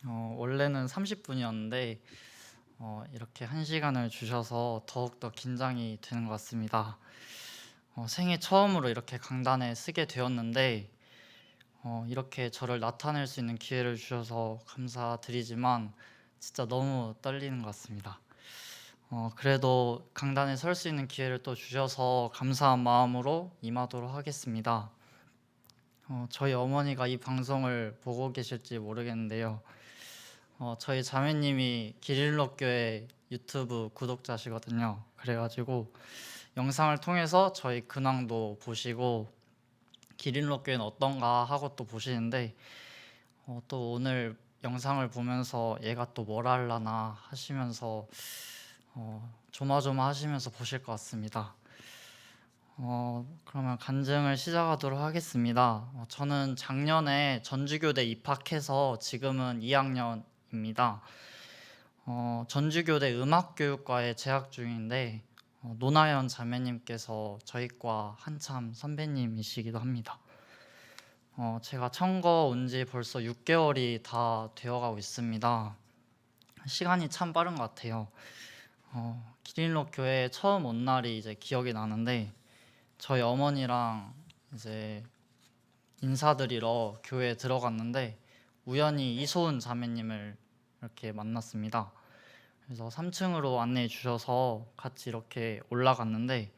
원래는 30분이었는데 이렇게 1시간을 주셔서 더욱더 긴장이 되는 것 같습니다. 생애 처음으로 이렇게 강단에 서게 되었는데 이렇게 저를 나타낼 수 있는 기회를 주셔서 감사드리지만 진짜 너무 떨리는 것 같습니다. 그래도 강단에 설 수 있는 기회를 또 주셔서 감사한 마음으로 임하도록 하겠습니다. 저희 어머니가 이 방송을 보고 계실지 모르겠는데요. 저희 자매님이 기릴로교회 유튜브 구독자시거든요. 그래가지고 영상을 통해서 저희 근황도 보시고 기릴로교회는 어떤가 하고 또 보시는데 또 오늘 영상을 보면서 얘가 또 뭘 할라나 하시면서 조마조마 하시면서 보실 것 같습니다. 그러면 간증을 시작하도록 하겠습니다. 저는 작년에 전주교대 입학해서 지금은 2학년입니다. 전주교대 음악교육과에 재학 중인데 노나연 자매님께서 저희과 한참 선배님이시기도 합니다. 제가 청거 온 지 벌써 6개월이 다 되어가고 있습니다. 시간이 참 빠른 것 같아요. 기린로 교회에 처음 온 날이 이제 기억이 나는데 저희 어머니랑 이제 인사드리러 교회에 들어갔는데 우연히 이소은 자매님을 이렇게 만났습니다. 그래서 3층으로 안내해 주셔서 같이 이렇게 올라갔는데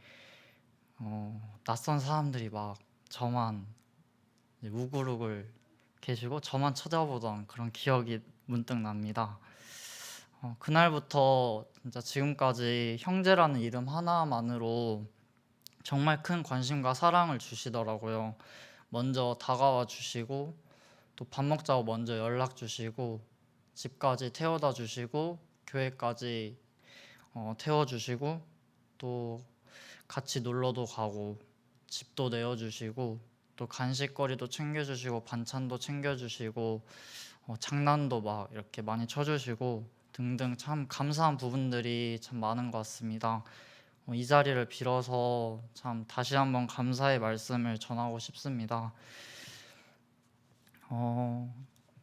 낯선 사람들이 막 저만 우글우글 계시고 저만 쳐다보던 그런 기억이 문득 납니다. 그날부터 진짜 지금까지 형제라는 이름 하나만으로 정말 큰 관심과 사랑을 주시더라고요. 먼저 다가와 주시고 또 밥 먹자고 먼저 연락 주시고 집까지 태워다 주시고 교회까지 태워주시고 또 같이 놀러도 가고 집도 내어주시고 또 간식거리도 챙겨주시고 반찬도 챙겨주시고 장난도 막 이렇게 많이 쳐주시고 등등 참 감사한 부분들이 참 많은 것 같습니다. 이 자리를 빌어서 참 다시 한번 감사의 말씀을 전하고 싶습니다.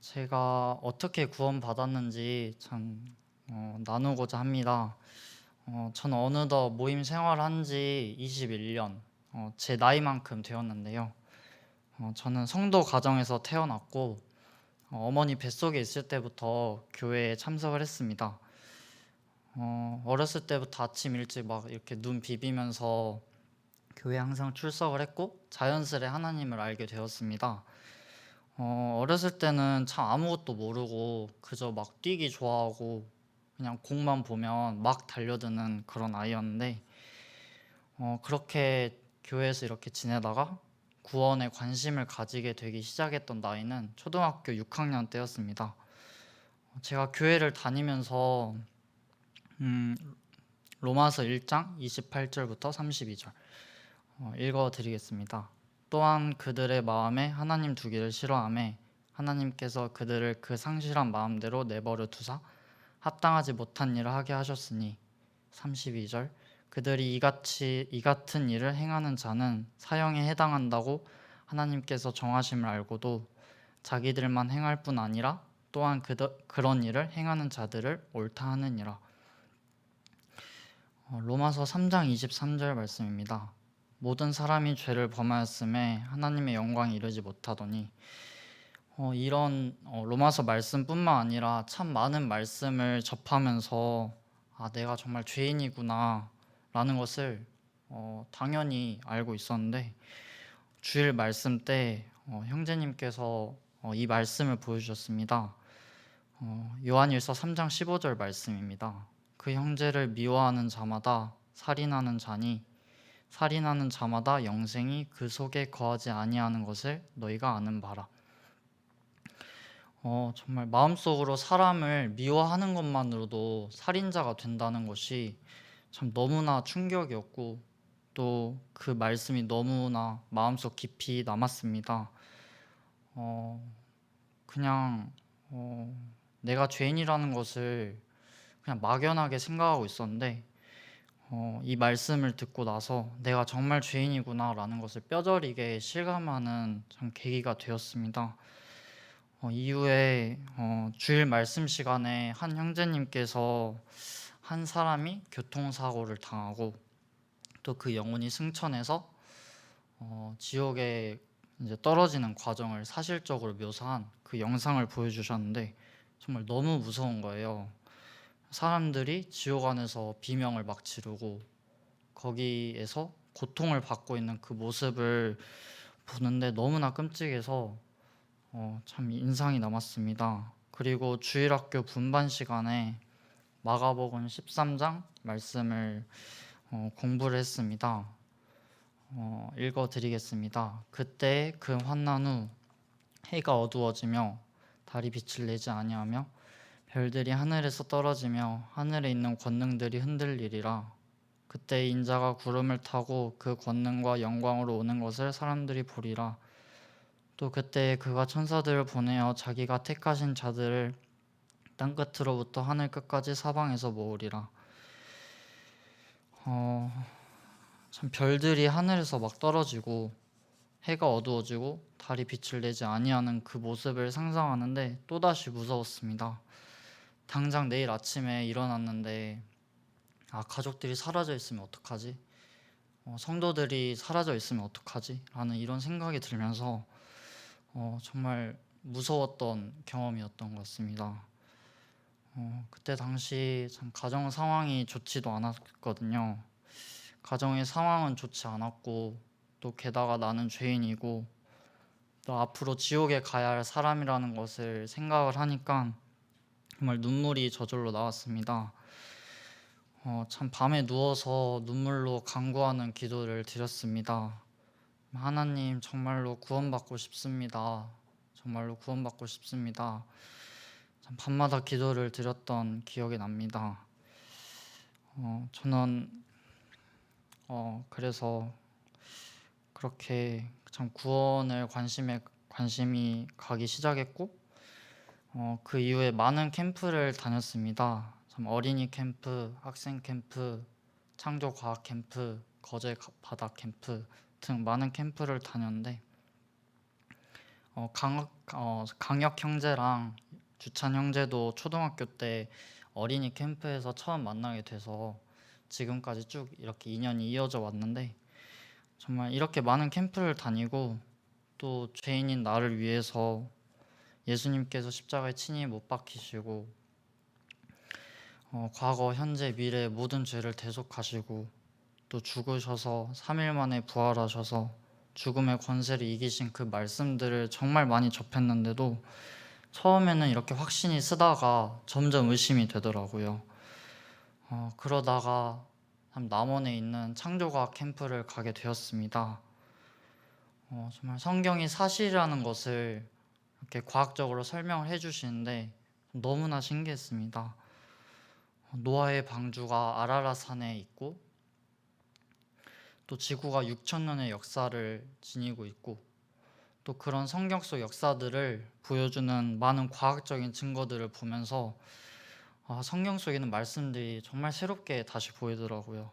제가 어떻게 구원받았는지 참 나누고자 합니다. 저는 어느덧 모임 생활한 지 21년, 제 나이만큼 되었는데요. 저는 성도 가정에서 태어났고 어머니 뱃속에 있을 때부터 교회에 참석을 했습니다. 어렸을 때부터 아침 일찍 막 이렇게 눈 비비면서 교회 항상 출석을 했고 자연스레 하나님을 알게 되었습니다. 어렸을 때는 참 아무것도 모르고 그저 막 뛰기 좋아하고 그냥 공만 보면 막 달려드는 그런 아이였는데 그렇게 교회에서 이렇게 지내다가 구원에 관심을 가지게 되기 시작했던 나이는 초등학교 6학년 때였습니다. 제가 교회를 다니면서 로마서 1장 28절부터 32절 읽어드리겠습니다. 또한 그들의 마음에 하나님 두기를 싫어하며 하나님께서 그들을 그 상실한 마음대로 내버려 두사 합당하지 못한 일을 하게 하셨으니 32절 그들이 이 같은 일을 행하는 자는 사형에 해당한다고 하나님께서 정하심을 알고도 자기들만 행할 뿐 아니라 또한 그런 일을 행하는 자들을 옳다 하느니라. 로마서 3장 23절 말씀입니다. 모든 사람이 죄를 범하였음에 하나님의 영광이 이르지 못하더니 이런 로마서 말씀뿐만 아니라 참 많은 말씀을 접하면서 내가 정말 죄인이구나 라는 것을 당연히 알고 있었는데 주일 말씀 때 형제님께서 이 말씀을 보여주셨습니다. 요한일서 3장 15절 말씀입니다. 그 형제를 미워하는 자마다 살인하는 자니 살인하는 자마다 영생이 그 속에 거하지 아니하는 것을 너희가 아는 바라. 정말 마음속으로 사람을 미워하는 것만으로도 살인자가 된다는 것이 참 너무나 충격이었고 또 그 말씀이 너무나 마음속 깊이 남았습니다. 그냥 내가 죄인이라는 것을 그냥 막연하게 생각하고 있었는데 이 말씀을 듣고 나서 내가 정말 죄인이구나 라는 것을 뼈저리게 실감하는 참 계기가 되었습니다. 이후에 주일 말씀 시간에 한 형제님께서 한 사람이 교통사고를 당하고 또 그 영혼이 승천해서 지옥에 이제 떨어지는 과정을 사실적으로 묘사한 그 영상을 보여주셨는데 정말 너무 무서운 거예요. 사람들이 지옥 안에서 비명을 막 지르고 거기에서 고통을 받고 있는 그 모습을 보는데 너무나 끔찍해서 참 인상이 남았습니다. 그리고 주일학교 분반 시간에 마가복음 13장 말씀을 공부를 했습니다. 읽어드리겠습니다. 그때 그 환난 후 해가 어두워지며 달이 빛을 내지 아니하며 별들이 하늘에서 떨어지며 하늘에 있는 권능들이 흔들리리라. 그때 인자가 구름을 타고 그 권능과 영광으로 오는 것을 사람들이 보리라. 또 그때 그가 천사들을 보내어 자기가 택하신 자들을 땅 끝으로부터 하늘 끝까지 사방에서 모으리라. 참 별들이 하늘에서 막 떨어지고 해가 어두워지고 달이 빛을 내지 아니하는 그 모습을 상상하는데 또다시 무서웠습니다. 당장 내일 아침에 일어났는데 가족들이 사라져 있으면 어떡하지? 성도들이 사라져 있으면 어떡하지? 라는 이런 생각이 들면서 정말 무서웠던 경험이었던 것 같습니다. 그때 당시 참 가정 상황이 좋지도 않았거든요. 가정의 상황은 좋지 않았고 또 게다가 나는 죄인이고 또 앞으로 지옥에 가야 할 사람이라는 것을 생각을 하니까 정말 눈물이 저절로 나왔습니다. 참 밤에 누워서 눈물로 간구하는 기도를 드렸습니다. 하나님, 정말로 구원받고 싶습니다. 정말로 구원받고 싶습니다. 참 밤마다 기도를 드렸던 기억이 납니다. 저는 그래서 그렇게 참 구원을 관심이 가기 시작했고 그 이후에 많은 캠프를 다녔습니다. 참 어린이 캠프, 학생 캠프, 창조 과학 캠프, 거제 바다 캠프 등 많은 캠프를 다녔는데 강혁 형제랑 주찬 형제도 초등학교 때 어린이 캠프에서 처음 만나게 돼서 지금까지 쭉 이렇게 인연이 이어져 왔는데 정말 이렇게 많은 캠프를 다니고 또 죄인인 나를 위해서 예수님께서 십자가에 친히 못 박히시고 과거, 현재, 미래 모든 죄를 대속하시고 또 죽으셔서 3일 만에 부활하셔서 죽음의 권세를 이기신 그 말씀들을 정말 많이 접했는데도 처음에는 이렇게 확신이 쓰다가 점점 의심이 되더라고요. 그러다가 남원에 있는 창조과학 캠프를 가게 되었습니다. 정말 성경이 사실이라는 것을 이렇게 과학적으로 설명을 해주시는데 너무나 신기했습니다. 노아의 방주가 아라라산에 있고 또 지구가 6천 년의 역사를 지니고 있고 또 그런 성경 속 역사들을 보여주는 많은 과학적인 증거들을 보면서 성경 속에 있는 말씀들이 정말 새롭게 다시 보이더라고요.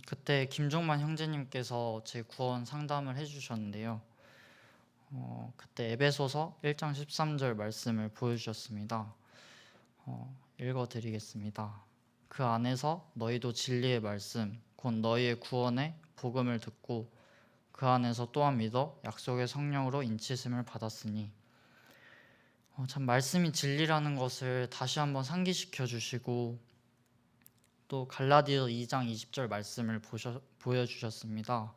그때 김종만 형제님께서 제 구원 상담을 해주셨는데요. 그때 에베소서 1장 13절 말씀을 보여주셨습니다. 읽어드리겠습니다. 그 안에서 너희도 진리의 말씀 곧 너희의 구원의 복음을 듣고 그 안에서 또한 믿어 약속의 성령으로 인치심을 받았으니 참 말씀이 진리라는 것을 다시 한번 상기시켜 주시고 또 갈라디아 2장 20절 말씀을 보여주셨습니다.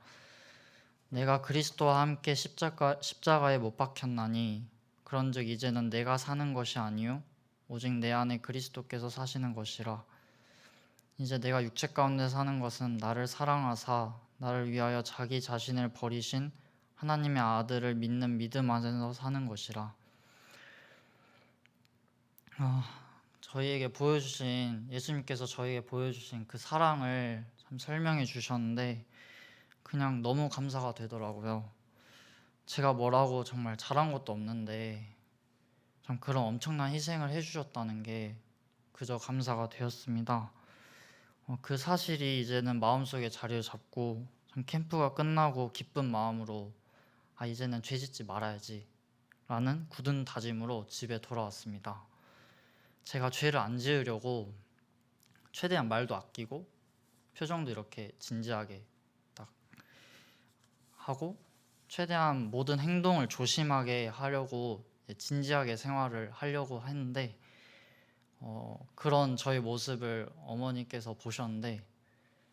내가 그리스도와 함께 십자가에 못 박혔나니 그런즉 이제는 내가 사는 것이 아니요 오직 내 안에 그리스도께서 사시는 것이라. 이제 내가 육체 가운데 사는 것은 나를 사랑하사 나를 위하여 자기 자신을 버리신 하나님의 아들을 믿는 믿음 안에서 사는 것이라. 예수님께서 저희에게 보여주신 그 사랑을 참 설명해 주셨는데 그냥 너무 감사가 되더라고요. 제가 뭐라고 정말 잘한 것도 없는데 참 그런 엄청난 희생을 해주셨다는 게 그저 감사가 되었습니다. 그 사실이 이제는 마음속에 자리를 잡고 참 캠프가 끝나고 기쁜 마음으로 이제는 죄 짓지 말아야지 라는 굳은 다짐으로 집에 돌아왔습니다. 제가 죄를 안 지으려고 최대한 말도 아끼고 표정도 이렇게 진지하게 딱 하고 최대한 모든 행동을 조심하게 하려고 진지하게 생활을 하려고 했는데 그런 저의 모습을 어머니께서 보셨는데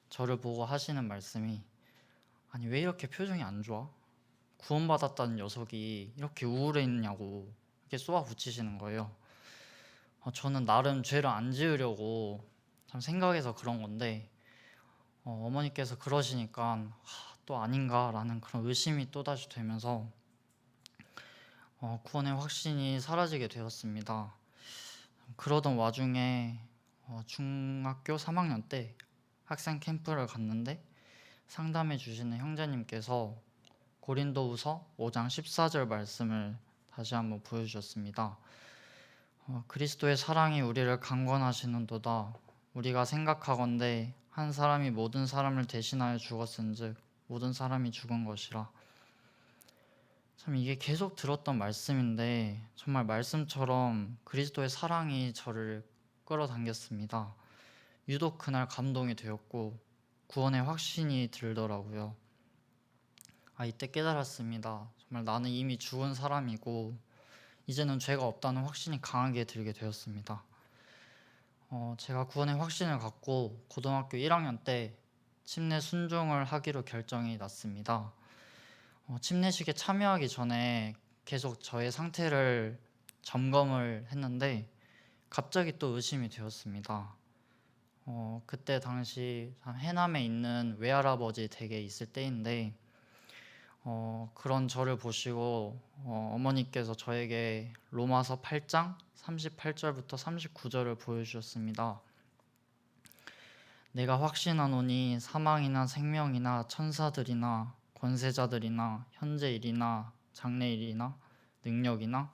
저를 보고 하시는 말씀이 아니 왜 이렇게 표정이 안 좋아? 구원받았다는 녀석이 이렇게 우울했냐고 이렇게 쏘아붙이시는 거예요. 저는 나름 죄를 안 지으려고 참 생각해서 그런 건데 어머니께서 그러시니까 또 아닌가라는 그런 의심이 또다시 되면서 구원의 확신이 사라지게 되었습니다. 그러던 와중에 중학교 3학년 때 학생 캠프를 갔는데 상담해 주시는 형제님께서 고린도후서 5장 14절 말씀을 다시 한번 보여주셨습니다. 그리스도의 사랑이 우리를 강권하시는도다. 우리가 생각하건대 한 사람이 모든 사람을 대신하여 죽었은즉 모든 사람이 죽은 것이라. 참 이게 계속 들었던 말씀인데 정말 말씀처럼 그리스도의 사랑이 저를 끌어당겼습니다. 유독 그날 감동이 되었고 구원의 확신이 들더라고요. 이때 깨달았습니다. 정말 나는 이미 죽은 사람이고 이제는 죄가 없다는 확신이 강하게 들게 되었습니다. 제가 구원의 확신을 갖고 고등학교 1학년 때 침례 순종을 하기로 결정이 났습니다. 침례식에 참여하기 전에 계속 저의 상태를 점검을 했는데 갑자기 또 의심이 되었습니다. 그때 당시 해남에 있는 외할아버지 댁에 있을 때인데 그런 저를 보시고 어머니께서 저에게 로마서 8장 38절부터 39절을 보여주셨습니다. 내가 확신하노니 사망이나 생명이나 천사들이나 권세자들이나 현재일이나 장래일이나 능력이나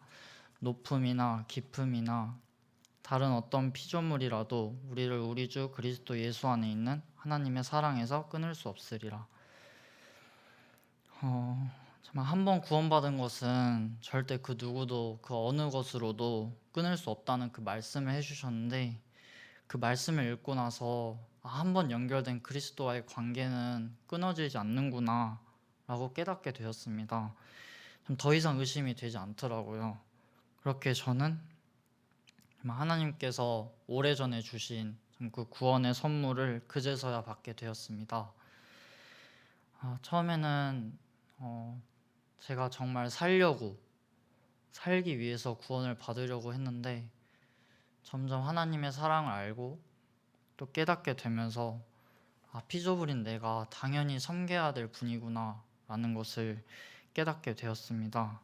높음이나 깊음이나 다른 어떤 피조물이라도 우리를 우리 주 그리스도 예수 안에 있는 하나님의 사랑에서 끊을 수 없으리라. 정말 한 번 구원받은 것은 절대 그 누구도 그 어느 것으로도 끊을 수 없다는 그 말씀을 해주셨는데 그 말씀을 읽고 나서 한 번 연결된 그리스도와의 관계는 끊어지지 않는구나 라고 깨닫게 되었습니다. 더 이상 의심이 되지 않더라고요. 그렇게 저는 하나님께서 오래전에 주신 그 구원의 선물을 그제서야 받게 되었습니다. 처음에는 제가 정말 살기 위해서 구원을 받으려고 했는데 점점 하나님의 사랑을 알고 또 깨닫게 되면서 피조물인 내가 당연히 섬겨야 될 분이구나 라는 것을 깨닫게 되었습니다.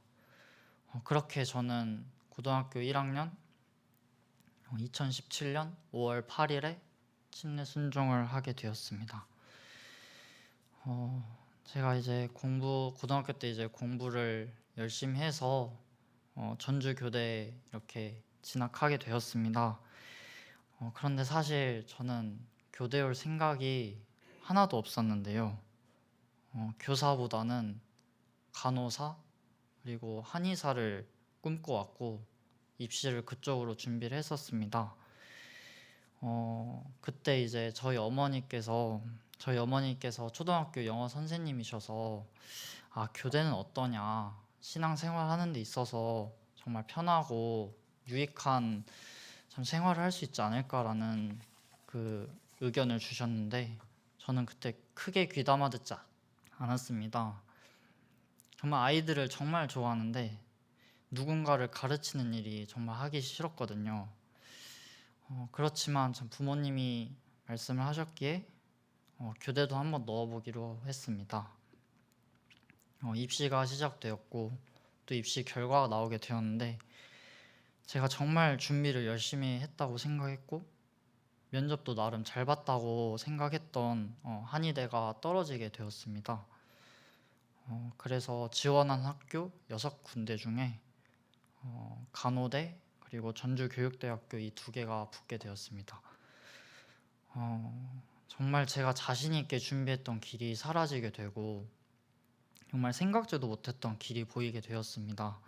그렇게 저는 고등학교 1학년 2017년 5월 8일에 침례 순종을 하게 되었습니다. 제가 이제 고등학교 때 이제 공부를 열심히 해서 전주교대에 이렇게 진학하게 되었습니다. 그런데 사실 저는 교대 올 생각이 하나도 없었는데요. 교사보다는 간호사 그리고 한의사를 꿈꿔왔고 입시를 그쪽으로 준비를 했었습니다. 그때 이제 저희 어머니께서 초등학교 영어 선생님이셔서 교대는 어떠냐, 신앙생활 하는 데 있어서 정말 편하고 유익한 참 생활을 할 수 있지 않을까라는 그 의견을 주셨는데 저는 그때 크게 귀담아 듣지 않았습니다. 정말 아이들을 정말 좋아하는데 누군가를 가르치는 일이 정말 하기 싫었거든요. 그렇지만 참 부모님이 말씀을 하셨기에 교대도 한번 넣어보기로 했습니다. 입시가 시작되었고 또 입시 결과가 나오게 되었는데 제가 정말 준비를 열심히 했다고 생각했고 면접도 나름 잘 봤다고 생각했던 한의대가 떨어지게 되었습니다. 그래서 지원한 학교 6군데 중에 간호대 그리고 전주교육대학교 이 2개가 붙게 되었습니다. 정말 제가 자신 있게 준비했던 길이 사라지게 되고 정말 생각지도 못했던 길이 보이게 되었습니다.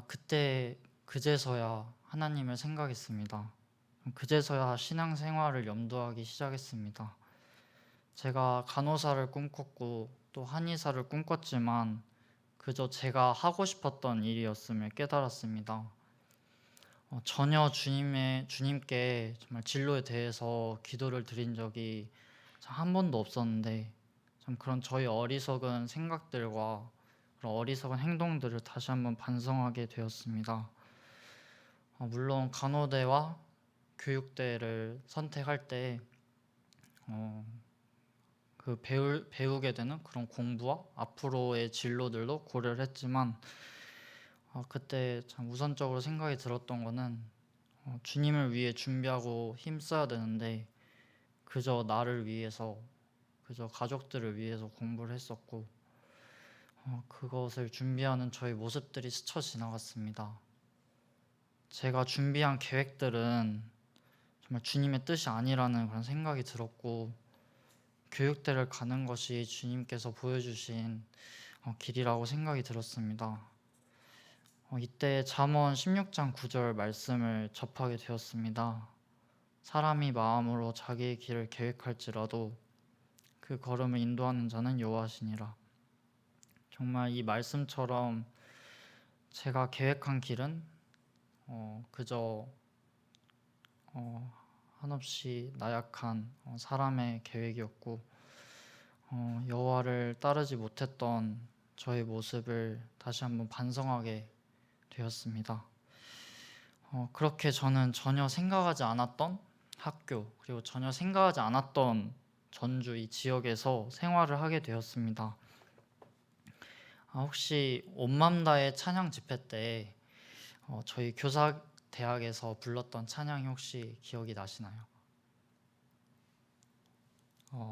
그때 그제서야 하나님을 생각했습니다. 그제서야 신앙생활을 염두하기 시작했습니다. 제가 간호사를 꿈꿨고 또 한의사를 꿈꿨지만 그저 제가 하고 싶었던 일이었음을 깨달았습니다. 전혀 주님께 정말 진로에 대해서 기도를 드린 적이 참 한 번도 없었는데, 참 그런 저희 어리석은 생각들과 그런 어리석은 행동들을 다시 한번 반성하게 되었습니다. 물론 간호대와 교육대를 선택할 때 그 배우게 되는 그런 공부와 앞으로의 진로들도 고려를 했지만, 그때 참 우선적으로 생각이 들었던 거는 주님을 위해 준비하고 힘써야 되는데 그저 나를 위해서, 그저 가족들을 위해서 공부를 했었고, 그것을 준비하는 저의 모습들이 스쳐 지나갔습니다. 제가 준비한 계획들은 정말 주님의 뜻이 아니라는 그런 생각이 들었고, 교육대를 가는 것이 주님께서 보여주신 길이라고 생각이 들었습니다. 이때 잠언 16장 9절 말씀을 접하게 되었습니다. 사람이 마음으로 자기의 길을 계획할지라도 그 걸음을 인도하는 자는 여호와시니라. 정말 이 말씀처럼 제가 계획한 길은 그저 한없이 나약한 사람의 계획이었고, 여호와를 따르지 못했던 저의 모습을 다시 한번 반성하게 되었습니다. 그렇게 저는 전혀 생각하지 않았던 학교, 그리고 전혀 생각하지 않았던 전주 이 지역에서 생활을 하게 되었습니다. 혹시 온맘다의 찬양 집회 때 저희 교사 대학에서 불렀던 찬양이 혹시 기억이 나시나요?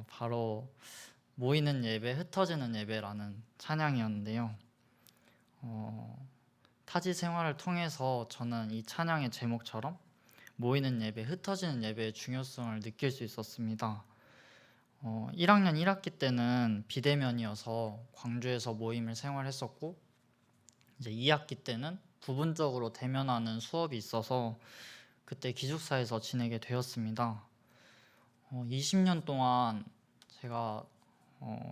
바로 모이는 예배, 흩어지는 예배라는 찬양이었는데요. 타지 생활을 통해서 저는 이 찬양의 제목처럼 모이는 예배, 흩어지는 예배의 중요성을 느낄 수 있었습니다. 1학년 1학기 때는 비대면이어서 광주에서 모임을 생활했었고, 이제 2학기 때는 부분적으로 대면하는 수업이 있어서 그때 기숙사에서 지내게 되었습니다. 20년 동안 제가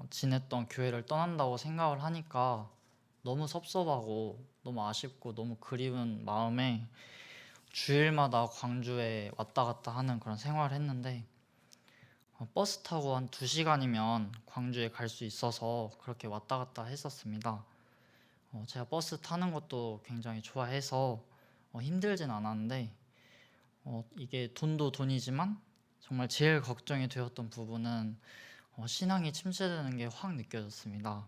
지냈던 교회를 떠난다고 생각을 하니까 너무 섭섭하고 너무 아쉽고 너무 그리운 마음에 주일마다 광주에 왔다 갔다 하는 그런 생활을 했는데, 버스 타고 한 2시간이면 광주에 갈 수 있어서 그렇게 왔다 갔다 했었습니다. 제가 버스 타는 것도 굉장히 좋아해서 힘들진 않았는데, 이게 돈도 돈이지만 정말 제일 걱정이 되었던 부분은 신앙이 침체되는 게 확 느껴졌습니다.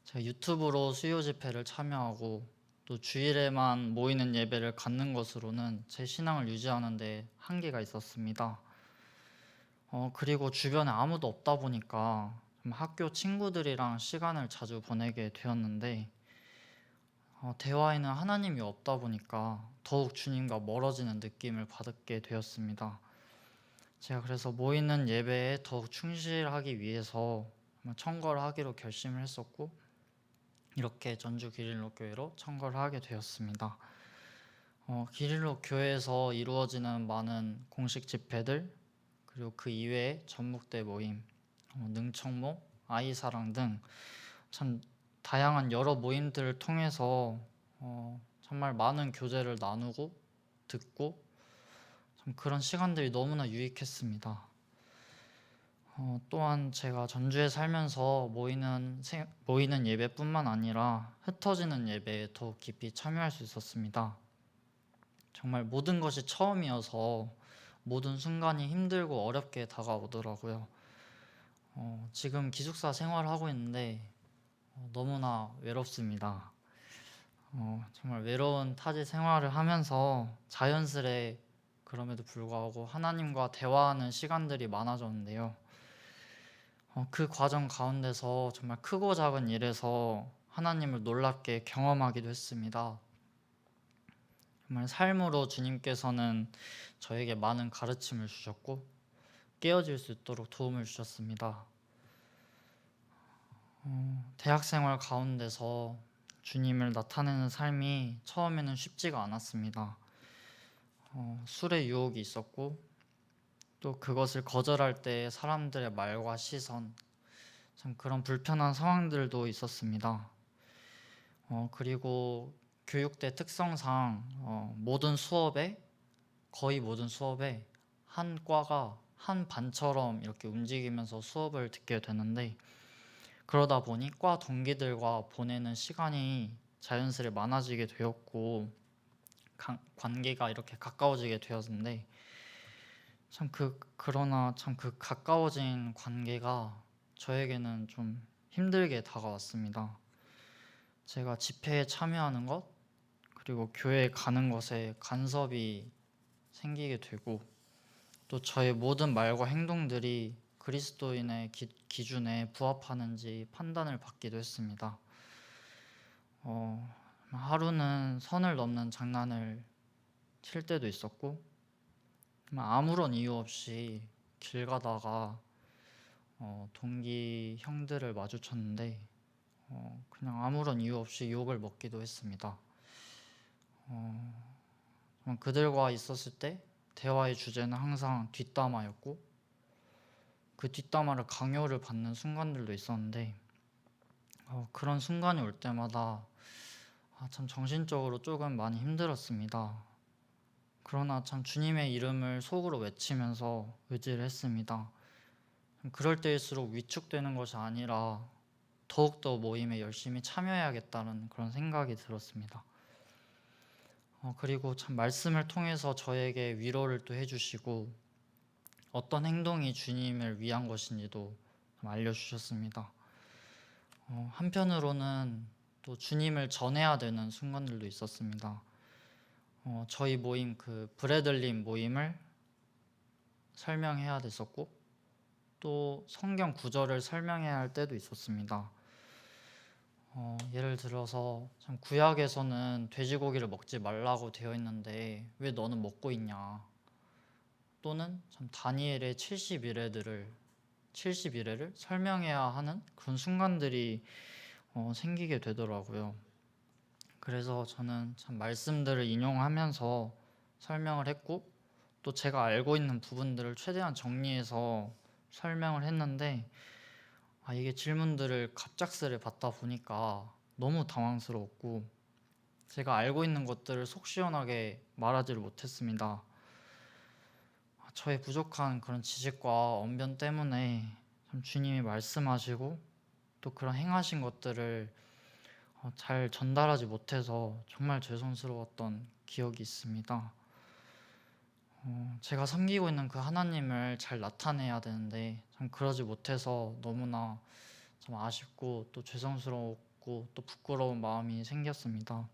제가 유튜브로 수요 집회를 참여하고 또 주일에만 모이는 예배를 갖는 것으로는 제 신앙을 유지하는 데 한계가 있었습니다. 그리고 주변에 아무도 없다 보니까 좀 학교 친구들이랑 시간을 자주 보내게 되었는데, 대화에는 하나님이 없다 보니까 더욱 주님과 멀어지는 느낌을 받게 되었습니다. 제가 그래서 모이는 예배에 더욱 충실하기 위해서 청거를 하기로 결심을 했었고, 이렇게 전주 기릴로 교회로 청거를 하게 되었습니다. 기릴로 교회에서 이루어지는 많은 공식 집회들, 그리고 그 이외에 전북대 모임, 능청모, 아이사랑 등 참 다양한 여러 모임들을 통해서 정말 많은 교제를 나누고 듣고, 참 그런 시간들이 너무나 유익했습니다. 또한 제가 전주에 살면서 모이는 예배뿐만 아니라 흩어지는 예배에 더욱 깊이 참여할 수 있었습니다. 정말 모든 것이 처음이어서 모든 순간이 힘들고 어렵게 다가오더라고요. 지금 기숙사 생활을 하고 있는데 너무나 외롭습니다. 정말 외로운 타지 생활을 하면서 자연스레 그럼에도 불구하고 하나님과 대화하는 시간들이 많아졌는데요. 그 과정 가운데서 정말 크고 작은 일에서 하나님을 놀랍게 경험하기도 했습니다. 정말 삶으로 주님께서는 저에게 많은 가르침을 주셨고 깨어질 수 있도록 도움을 주셨습니다. 대학생활 가운데서 주님을 나타내는 삶이 처음에는 쉽지가 않았습니다. 술의 유혹이 있었고 또 그것을 거절할 때 사람들의 말과 시선, 참 그런 불편한 상황들도 있었습니다. 그리고 교육대 특성상 거의 모든 수업에 한 과가 한 반처럼 이렇게 움직이면서 수업을 듣게 되는데, 그러다 보니 과 동기들과 보내는 시간이 자연스레 많아지게 되었고 관계가 이렇게 가까워지게 되었는데, 그러나 참 그 가까워진 관계가 저에게는 좀 힘들게 다가왔습니다. 제가 집회에 참여하는 것, 그리고 교회에 가는 것에 간섭이 생기게 되고, 또 저의 모든 말과 행동들이 그리스도인의 기준에 부합하는지 판단을 받기도 했습니다. 하루는 선을 넘는 장난을 칠 때도 있었고, 아무런 이유 없이 길 가다가 동기 형들을 마주쳤는데 그냥 아무런 이유 없이 욕을 먹기도 했습니다. 그들과 있었을 때 대화의 주제는 항상 뒷담화였고, 그 뒷담화를 강요를 받는 순간들도 있었는데, 그런 순간이 올 때마다 참 정신적으로 조금 많이 힘들었습니다. 그러나 참 주님의 이름을 속으로 외치면서 의지를 했습니다. 그럴 때일수록 위축되는 것이 아니라 더욱더 모임에 열심히 참여해야겠다는 그런 생각이 들었습니다. 그리고 참 말씀을 통해서 저에게 위로를 또 해주시고, 어떤 행동이 주님을 위한 것인지도 알려주셨습니다. 한편으로는 또 주님을 전해야 되는 순간들도 있었습니다. 저희 모임, 그 브레들림 모임을 설명해야 됐었고, 또 성경 구절을 설명해야 할 때도 있었습니다. 예를 들어서 참 구약에서는 돼지고기를 먹지 말라고 되어 있는데 왜 너는 먹고 있냐, 또는 참 다니엘의 70일애를 설명해야 하는 그런 순간들이 생기게 되더라고요. 그래서 저는 참 말씀들을 인용하면서 설명을 했고, 또 제가 알고 있는 부분들을 최대한 정리해서 설명을 했는데, 이게 질문들을 갑작스레 받다 보니까 너무 당황스러웠고, 제가 알고 있는 것들을 속 시원하게 말하지를 못했습니다. 저의 부족한 그런 지식과 언변 때문에 참 주님이 말씀하시고 또 그런 행하신 것들을 잘 전달하지 못해서 정말 죄송스러웠던 기억이 있습니다. 제가 섬기고 있는 그 하나님을 잘 나타내야 되는데 참 그러지 못해서 너무나 좀 아쉽고 또 죄송스럽고 또 부끄러운 마음이 생겼습니다.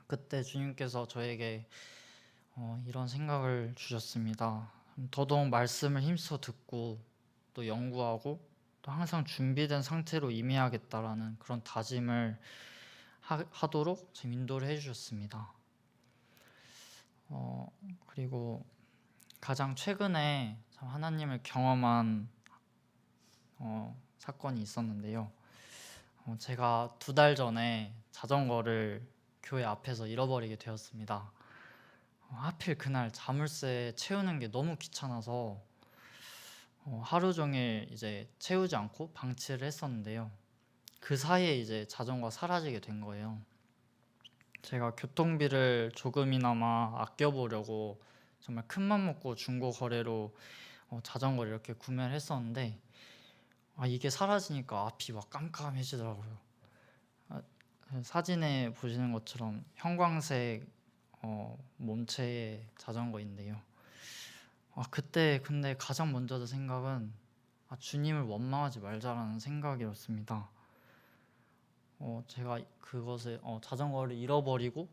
그때 주님께서 저에게 이런 생각을 주셨습니다. 더더욱 말씀을 힘써 듣고 또 연구하고 또 항상 준비된 상태로 임해야겠다라는 그런 다짐을 하도록 인도를 해주셨습니다. 그리고 가장 최근에 참 하나님을 경험한 사건이 있었는데요. 제가 2달 전에 자전거를 교회 앞에서 잃어버리게 되었습니다. 하필 그날 자물쇠 채우는 게 너무 귀찮아서 하루 종일 이제 채우지 않고 방치를 했었는데요. 그 사이에 이제 자전거가 사라지게 된 거예요. 제가 교통비를 조금이나마 아껴보려고 정말 큰맘 먹고 중고 거래로 자전거를 이렇게 구매를 했었는데, 이게 사라지니까 앞이 막 깜깜해지더라고요. 사진에 보시는 것처럼 형광색 몸체의 자전거인데요. 그때 근데 가장 먼저 든 생각은 주님을 원망하지 말자라는 생각이었습니다. 제가 자전거를 잃어버리고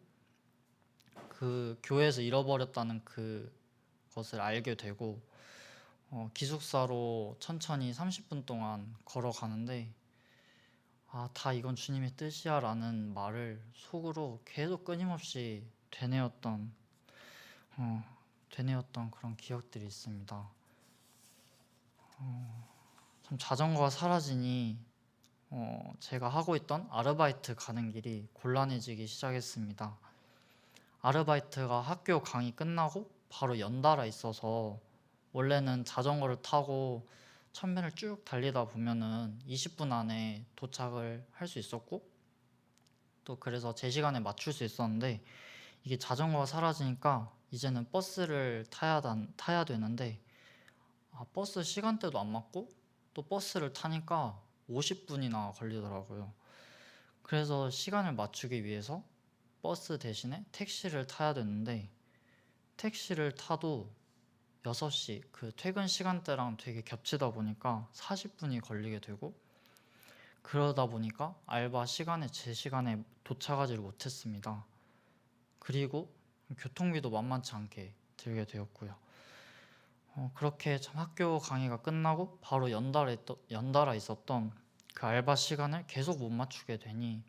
그 교회에서 잃어버렸다는 그것을 알게 되고 기숙사로 천천히 30분 동안 걸어가는데, 다 이건 주님의 뜻이야 라는 말을 속으로 계속 끊임없이 되뇌었던 그런 기억들이 있습니다. 참 자전거가 사라지니 제가 하고 있던 아르바이트 가는 길이 곤란해지기 시작했습니다. 아르바이트가 학교 강의 끝나고 바로 연달아 있어서 원래는 자전거를 타고 천면을 쭉 달리다 보면은 20분 안에 도착을 할 수 있었고 또 그래서 제 시간에 맞출 수 있었는데 이게 자전거가 사라지니까 이제는 버스를 타야 되는데 버스 시간대도 안 맞고 또 버스를 타니까 50분이나 걸리더라고요. 그래서 시간을 맞추기 위해서 버스 대신에 택시를 타야 되는데 택시를 타도 6시 그 퇴근 시간대랑 되게 겹치다 보니까 40분이 걸리게 되고 그러다 보니까 알바 시간에 제 시간에 도착하지를 못했습니다. 그리고 교통비도 만만치 않게 들게 되었고요. 그렇게 참 학교 강의가 끝나고 바로 연달아 있었던 그 알바 시간을 계속 못 맞추게 되니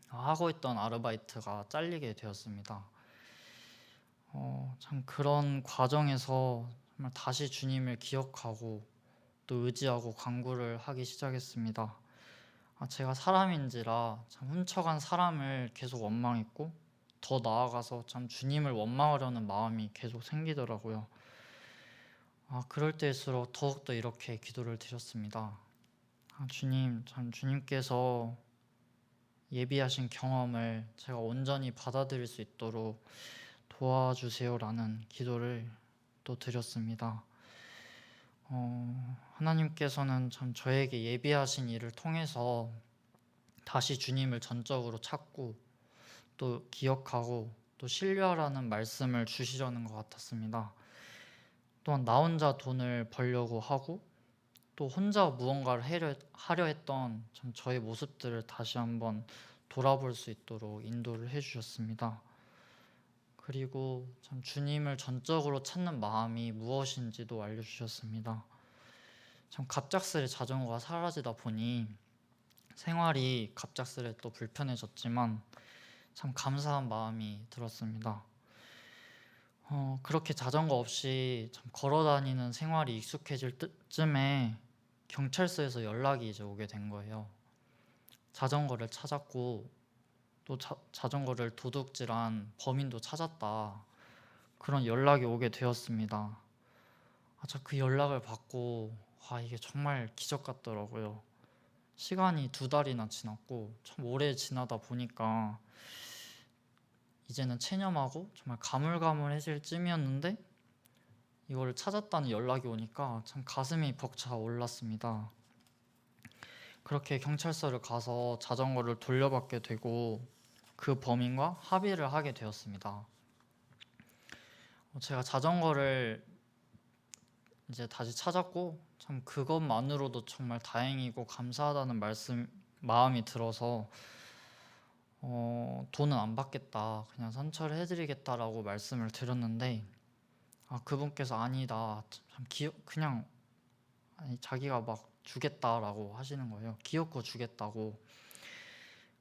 하고 있던 아르바이트가 잘리게 되었습니다. 참 그런 과정에서 정말 다시 주님을 기억하고 또 의지하고 간구를 하기 시작했습니다. 제가 사람인지라 참 훔쳐간 사람을 계속 원망했고 더 나아가서 참 주님을 원망하려는 마음이 계속 생기더라고요. 그럴 때일수록 더욱더 이렇게 기도를 드렸습니다. 주님, 참 주님께서 예비하신 경험을 제가 온전히 받아들일 수 있도록 도와주세요라는 기도를 또 드렸습니다. 하나님께서는 참 저에게 예비하신 일을 통해서 다시 주님을 전적으로 찾고 또 기억하고 또 신뢰하라는 말씀을 주시려는 것 같았습니다. 또한 나 혼자 돈을 벌려고 하고 또 혼자 무언가를 하려 했던 참 저의 모습들을 다시 한번 돌아볼 수 있도록 인도를 해주셨습니다. 그리고 참 주님을 전적으로 찾는 마음이 무엇인지도 알려주셨습니다. 참 갑작스레 자전거가 사라지다 보니 생활이 갑작스레 또 불편해졌지만 참 감사한 마음이 들었습니다. 그렇게 자전거 없이 참 걸어 다니는 생활이 익숙해질 쯤에 경찰서에서 연락이 이제 오게 된 거예요. 자전거를 찾았고 또 자전거를 도둑질한 범인도 찾았다. 그런 연락이 오게 되었습니다. 저 그 연락을 받고 이게 정말 기적 같더라고요. 시간이 2달이나 지났고 참 오래 지나다 보니까 이제는 체념하고 정말 가물가물해질 쯤이었는데 이거를 찾았다는 연락이 오니까 참 가슴이 벅차 올랐습니다. 그렇게 경찰서를 가서 자전거를 돌려받게 되고 그 범인과 합의를 하게 되었습니다. 제가 자전거를 이제 다시 찾았고 참 그것만으로도 정말 다행이고 감사하다는 마음이 들어서 돈은 안 받겠다, 그냥 선처를 해드리겠다라고 말씀을 드렸는데 그분께서 아니다, 참 그냥 자기가 막 주겠다라고 하시는 거예요. 기어코 주겠다고.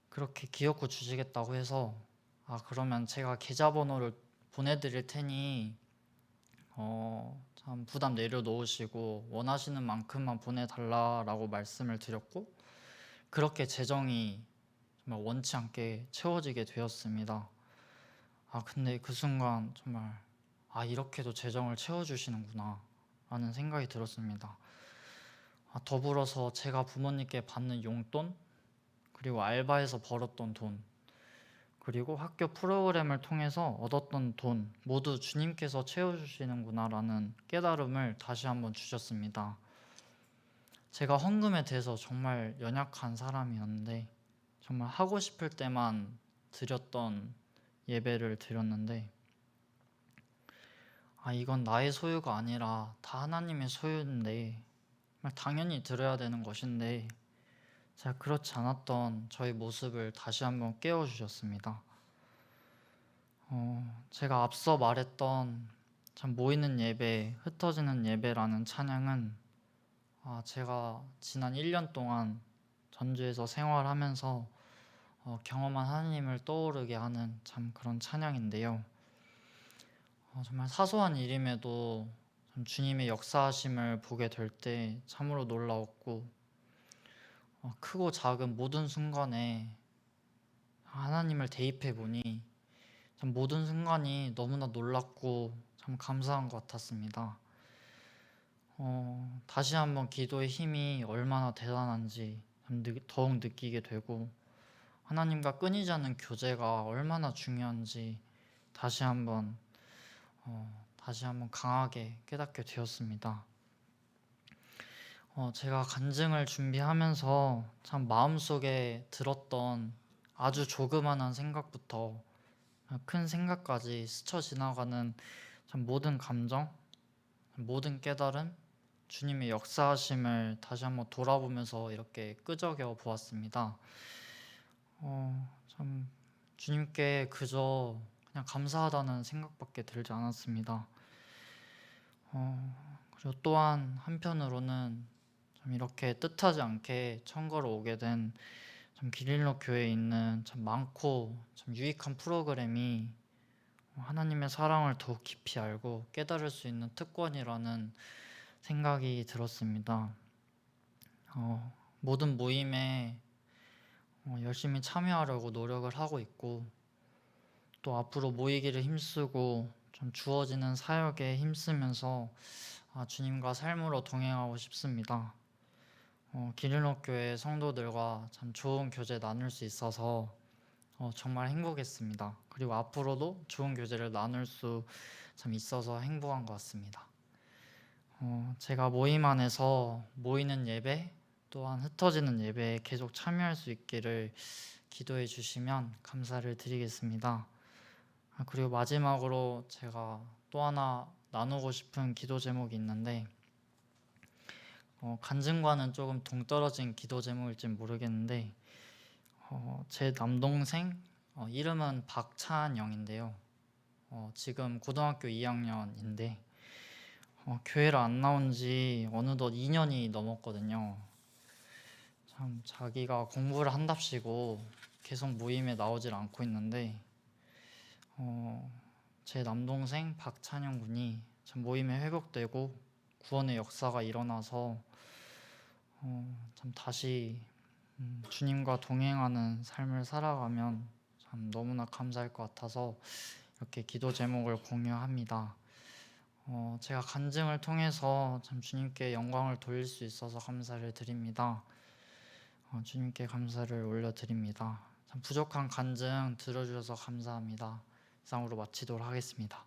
그렇게 기어코 주시겠다고 해서 그러면 제가 계좌번호를 보내드릴 테니 참 부담 내려놓으시고 원하시는 만큼만 보내달라라고 말씀을 드렸고 그렇게 재정이 정말 원치 않게 채워지게 되었습니다. 근데 그 순간 정말 이렇게도 재정을 채워주시는구나 라는 생각이 들었습니다. 더불어서 제가 부모님께 받는 용돈 그리고 알바에서 벌었던 돈 그리고 학교 프로그램을 통해서 얻었던 돈 모두 주님께서 채워주시는구나 라는 깨달음을 다시 한번 주셨습니다. 제가 헌금에 대해서 정말 연약한 사람이었는데 정말 하고 싶을 때만 드렸던 예배를 드렸는데 이건 나의 소유가 아니라 다 하나님의 소유인데 당연히 드려야 되는 것인데 제가 그렇지 않았던 저의 모습을 다시 한번 깨워주셨습니다. 제가 앞서 말했던 참 모이는 예배, 흩어지는 예배라는 찬양은 제가 지난 1년 동안 전주에서 생활하면서 경험한 하나님을 떠오르게 하는 참 그런 찬양인데요. 정말 사소한 일임에도 참 주님의 역사하심을 보게 될 때 참으로 놀라웠고 크고 작은 모든 순간에 하나님을 대입해 보니 참 모든 순간이 너무나 놀랍고 참 감사한 것 같았습니다. 다시 한번 기도의 힘이 얼마나 대단한지 더욱 느끼게 되고 하나님과 끊이지 않는 교제가 얼마나 중요한지 다시 한번 강하게 깨닫게 되었습니다. 제가 간증을 준비하면서 참 마음속에 들었던 아주 조그만한 생각부터 큰 생각까지 스쳐 지나가는 참 모든 감정, 모든 깨달음, 주님의 역사하심을 다시 한번 돌아보면서 이렇게 끄적여 보았습니다. 참 주님께 그저 그냥 감사하다는 생각밖에 들지 않았습니다. 그리고 또한 한편으로는 참 이렇게 뜻하지 않게 청거로 오게 된 참 길일로 교회에 있는 참 많고 참 유익한 프로그램이 하나님의 사랑을 더욱 깊이 알고 깨달을 수 있는 특권이라는 생각이 들었습니다. 모든 모임에 열심히 참여하려고 노력을 하고 있고 또 앞으로 모이기를 힘쓰고 좀 주어지는 사역에 힘쓰면서 주님과 삶으로 동행하고 싶습니다. 기린옥 교회 성도들과 참 좋은 교제 나눌 수 있어서 정말 행복했습니다. 그리고 앞으로도 좋은 교제를 나눌 수 참 있어서 행복한 것 같습니다. 제가 모임 안에서 모이는 예배 또한 흩어지는 예배에 계속 참여할 수 있기를 기도해 주시면 감사를 드리겠습니다. 그리고 마지막으로 제가 또 하나 나누고 싶은 기도 제목이 있는데 간증과는 조금 동떨어진 기도 제목일지 모르겠는데 제 남동생 이름은 박찬영인데요. 지금 고등학교 2학년인데 교회를 안 나온 지 어느덧 2년이 넘었거든요. 참 자기가 공부를 한답시고 계속 모임에 나오질 않고 있는데 제 남동생 박찬영 군이 참 모임에 회복되고 구원의 역사가 일어나서 참 다시 주님과 동행하는 삶을 살아가면 참 너무나 감사할 것 같아서 이렇게 기도 제목을 공유합니다. 제가 간증을 통해서 참 주님께 영광을 돌릴 수 있어서 감사를 드립니다. 주님께 감사를 올려드립니다. 참 부족한 간증 들어주셔서 감사합니다. 이상으로 마치도록 하겠습니다.